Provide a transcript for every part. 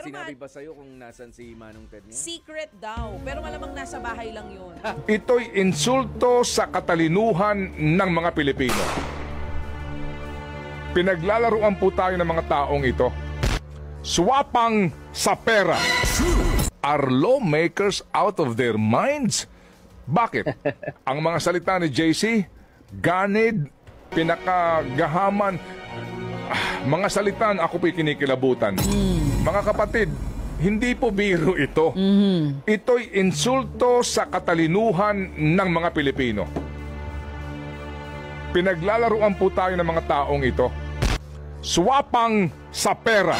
Sinabi ba sa'yo kung nasan si Manong Ted niya? Secret daw, pero malamang nasa bahay lang yun. Ito'y insulto sa katalinuhan ng mga Pilipino. Pinaglalaruan po tayo ng mga taong ito. Swapang sa pera. Are lawmakers out of their minds? Bakit? Ang mga salita ni JC, ganid, pinakagahaman, mga salitaan ako po'y kinikilabutan. Mga kapatid, hindi po biro ito. Ito'y insulto sa katalinuhan ng mga Pilipino. Pinaglalaruan po tayo ng mga taong ito. Swapang sa pera.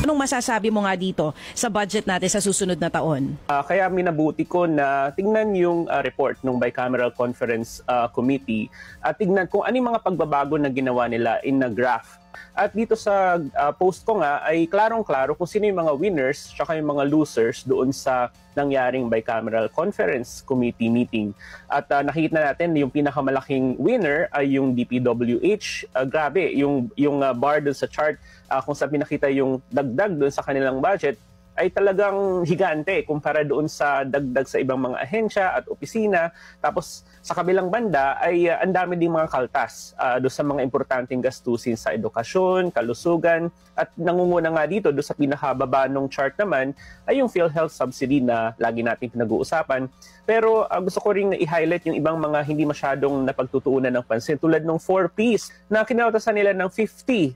Anong masasabi mo nga dito sa budget natin sa susunod na taon? Kaya minabuti ko na tingnan yung report ng Bicameral Conference Committee at tingnan kung ano yung mga pagbabago na ginawa nila in a graph. At dito sa post ko nga ay klarong-klaro kung sino yung mga winners at yung mga losers doon sa nangyaring Bicameral Conference Committee meeting. At nakikita natin yung pinakamalaking winner ay yung DPWH. Grabe, yung bar doon sa chart kung saan pinakita yung dagdag doon sa kanilang budget ay talagang higante kumpara doon sa dagdag sa ibang mga ahensya at opisina. Tapos sa kabilang banda ay ang dami ding mga kaltas doon sa mga importanteng gastusin sa edukasyon, kalusugan, at nangunguna nga dito doon sa pinakababa ng chart naman ay yung PhilHealth subsidy na lagi natin pinag-uusapan. Pero gusto ko ring i-highlight yung ibang mga hindi masyadong napagtutuunan ng pansin tulad ng 4Ps na kinalatasan nila ng 50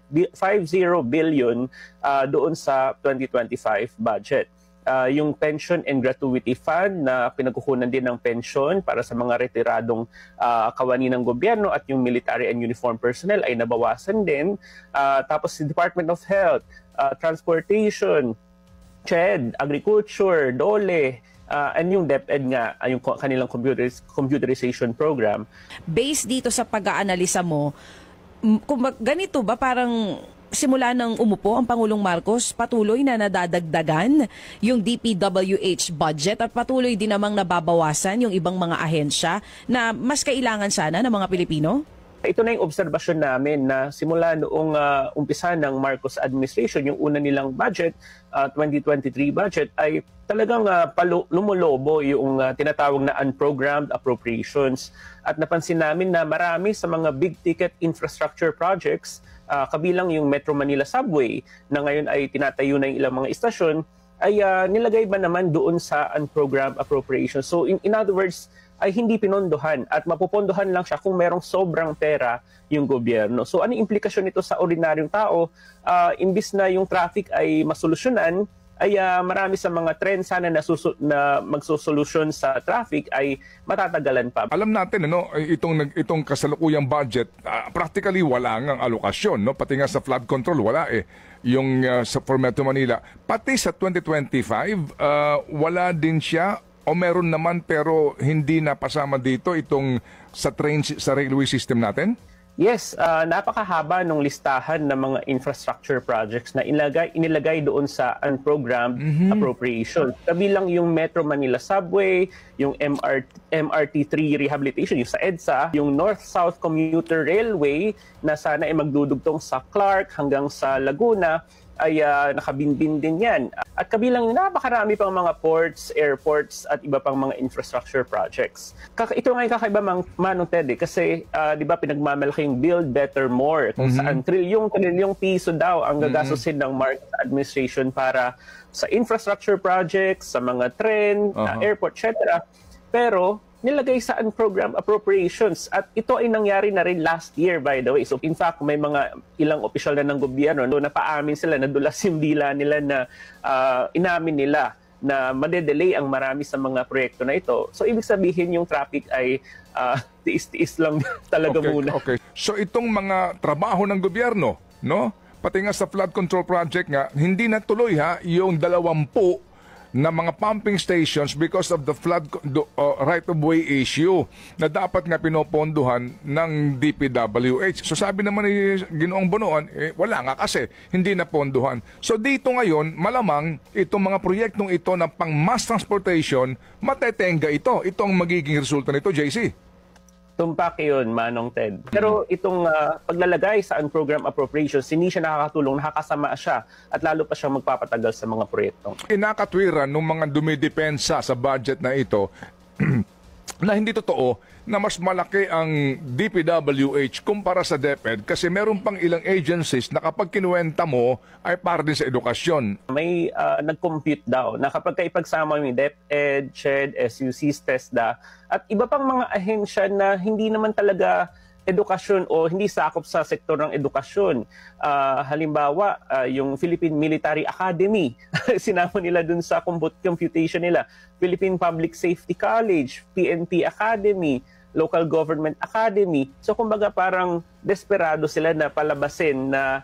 billion doon sa 2025 budget. Yung pension and gratuity fund na pinagkukunan din ng pension para sa mga retiradong kawani ng gobyerno at yung military and uniform personnel ay nabawasan din. Tapos si Department of Health, Transportation, CHED, Agriculture, DOLE, and yung DepEd nga, yung kanilang computerization program. Based dito sa pag-aanalisa mo, kung ganito ba parang simula nang umupo ang Pangulong Marcos, patuloy na nadadagdagan yung DPWH budget at patuloy din namang nababawasan yung ibang mga ahensya na mas kailangan sana ng mga Pilipino? Ito na yung obserbasyon namin na simula noong umpisa ng Marcos administration, yung una nilang budget, 2023 budget, ay talagang lumulobo yung tinatawag na unprogrammed appropriations. At napansin namin na marami sa mga big-ticket infrastructure projects, kabilang yung Metro Manila Subway, na ngayon ay tinatayo na yung ilang mga istasyon, ay nilagay ba naman doon sa unprogrammed appropriations. So in other words, ay hindi pinondohan at mapupondohan lang siya kung merong sobrang pera yung gobyerno. So ano yung implikasyon nito sa ordinaryong tao? Imbis na yung traffic ay masolusyonan, ay marami sa mga trend sana na magsosolusyon sa traffic ay matatagalan pa. Alam natin itong kasalukuyang budget, practically wala ngang alokasyon, no? Pati nga sa flood control wala yung for Metro Manila. Pati sa 2025 wala din siya. O meron naman pero hindi napasama dito itong sa railway system natin? Yes, napakahaba ng listahan ng mga infrastructure projects na inilagay doon sa unprogrammed appropriation. Kabilang yung Metro Manila Subway, yung MRT3 rehabilitation, yung sa EDSA, yung North-South Commuter Railway na sana ay magdudugtong sa Clark hanggang sa Laguna, ay nakabinbin din yan. At kabilang napakarami pang mga ports, airports, at iba pang mga infrastructure projects. Ito nga yung kakaiba Manong Ted, kasi di ba pinagmamalaki yung Build Better More, kung saan trilyong piso daw ang gagastusin ng Marcos administration para sa infrastructure projects, sa mga tren, airport, etc. Pero nilagay sa unprogrammed appropriations at ito ay nangyari na rin last year, by the way. So in fact, may mga ilang opisyal na ng gobyerno na paamin sila, nadulas yung dila nila na inamin nila na madedelay ang marami sa mga proyekto na ito. So ibig sabihin yung traffic ay tiis-tiis lang talaga muna. Okay. So itong mga trabaho ng gobyerno, no? Pati nga sa flood control project nga, hindi natuloy yung 20 na mga pumping stations because of the flood right-of-way issue na dapat nga pinopondohan ng DPWH. So sabi naman ni Ginoong Bonoan, wala nga kasi hindi napondohan. So dito ngayon, malamang itong mga proyektong ito na pang mass transportation, matetenga ito. Ito ang magiging resulta nito, JC. Tumpak yun, Manong Ted. Pero itong paglalagay sa unprogram appropriations, hindi siya nakakatulong, nakakasama siya at lalo pa siyang magpapatagal sa mga proyekto. Kinakatwiran ng mga dumidepensa sa budget na ito na hindi totoo na mas malaki ang DPWH kumpara sa DepEd kasi meron pang ilang agencies na kapag kinuwenta mo ay para din sa edukasyon. May nag-compute daw na kapag ipagsama yung DepEd, CHED, SUCs, TESDA at iba pang mga ahensya na hindi naman talaga edukasyon o hindi sakop sa sektor ng edukasyon. Halimbawa, yung Philippine Military Academy, sinama nila dun sa computation nila. Philippine Public Safety College, PNP Academy, Local Government Academy. So kumbaga parang desperado sila na palabasin na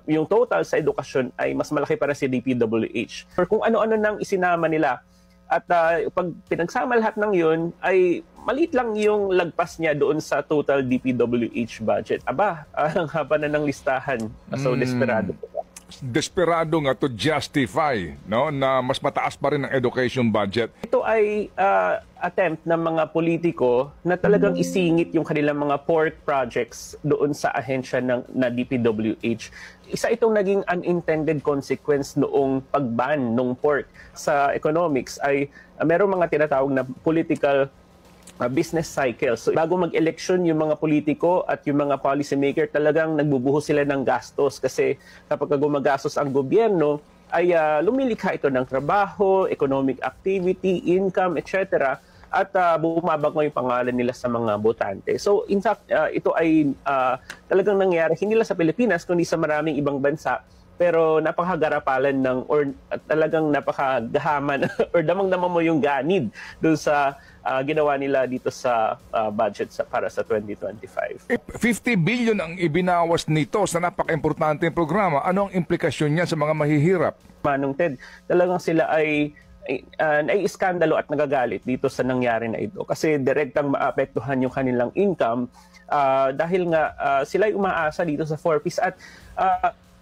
yung total sa edukasyon ay mas malaki para si DPWH. Or kung ano-ano nang isinama nila. At pag pinagsama lahat ng yun, ay maliit lang yung lagpas niya doon sa total DPWH budget. Aba, ang haba na ng listahan. So, desperado po. Desperado nga to justify, no, na mas mataas pa rin ang education budget. Ito ay attempt ng mga politiko na talagang isingit yung kanilang mga pork projects doon sa ahensya na DPWH. Isa itong naging unintended consequence noong pag-ban ng pork sa economics ay merong mga tinatawag na political business cycle. So bago mag-election yung mga politiko at yung mga policymaker talagang nagbubuhos sila ng gastos kasi kapag gumagastos ang gobyerno ay lumilikha ito ng trabaho, economic activity, income, etc. At bumabango yung pangalan nila sa mga botante. So in fact, ito ay talagang nangyari hindi lang sa Pilipinas kundi sa maraming ibang bansa. Pero napakagarapalan ng or talagang napakagahaman or damang-damang mo yung ganid doon sa ginawa nila dito sa budget para sa 2025. 50 billion ang ibinawas nito sa napaka-importanteng programa. Ano ang implikasyon niya sa mga mahihirap? Manong Ted, talagang sila ay naiiskandalo at nagagalit dito sa nangyari na ito kasi direktang maapektuhan yung kanilang income dahil nga sila ay umaasa dito sa 4Ps at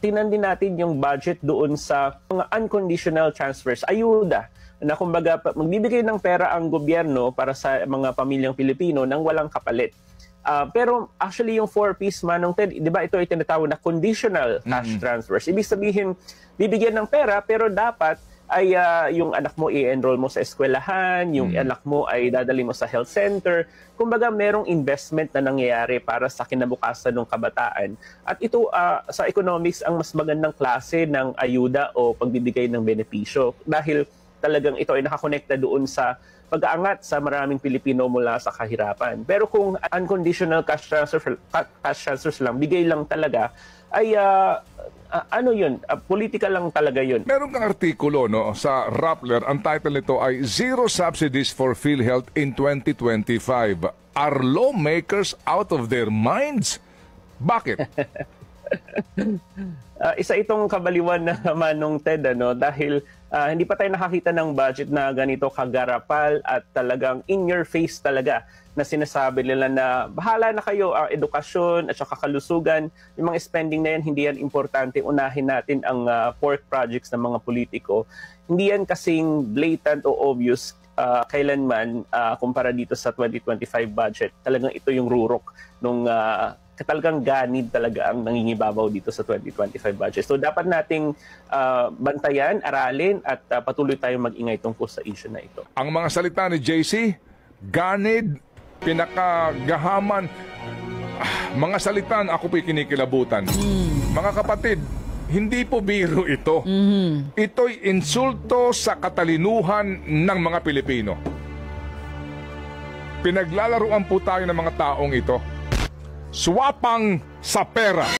tingnan din natin yung budget doon sa mga unconditional transfers, ayuda, na kumbaga magbibigay ng pera ang gobyerno para sa mga pamilyang Pilipino nang walang kapalit. Pero actually yung 4Ps, Manong Ted, di ba ito ay tinatawag na conditional cash transfers. Ibig sabihin, bibigyan ng pera pero dapat ay yung anak mo i-enroll mo sa eskwelahan, yung anak mo ay dadali mo sa health center. Kumbaga, merong investment na nangyayari para sa kinabukasan ng kabataan. At ito sa economics ang mas magandang klase ng ayuda o pagbibigay ng benepisyo dahil talagang ito ay nakakonekta doon sa pag-aangat sa maraming Pilipino mula sa kahirapan. Pero kung unconditional cash transfers lang, bigay lang talaga, ay ano yun? Politika lang talaga yun. Meron kang artikulo no, sa Rappler. Ang title nito ay Zero Subsidies for PhilHealth in 2025. Are lawmakers out of their minds? Bakit? Isa itong kabaliwan na Manong Ted, dahil hindi pa tayo nakakita ng budget na ganito kagarapal at talagang in your face talaga na sinasabi nila na bahala na kayo, edukasyon at saka kalusugan, yung mga spending na yan, hindi yan importante, unahin natin ang pork projects ng mga politiko. Hindi yan kasing blatant o obvious kailanman kumpara dito sa 2025 budget. Talagang ito yung rurok nung talagang ganid talaga ang nangingibabaw dito sa 2025 budget. So dapat nating bantayan, aralin at patuloy tayong mag-ingay tungkol sa issue na ito. Ang mga salita ni JC, ganid, pinakagahaman, mga salitan ako po'y kinikilabutan. Mga kapatid, hindi po biro ito. Ito'y insulto sa katalinuhan ng mga Pilipino. Pinaglalaruan po tayo ng mga taong ito. Swapang sa pera.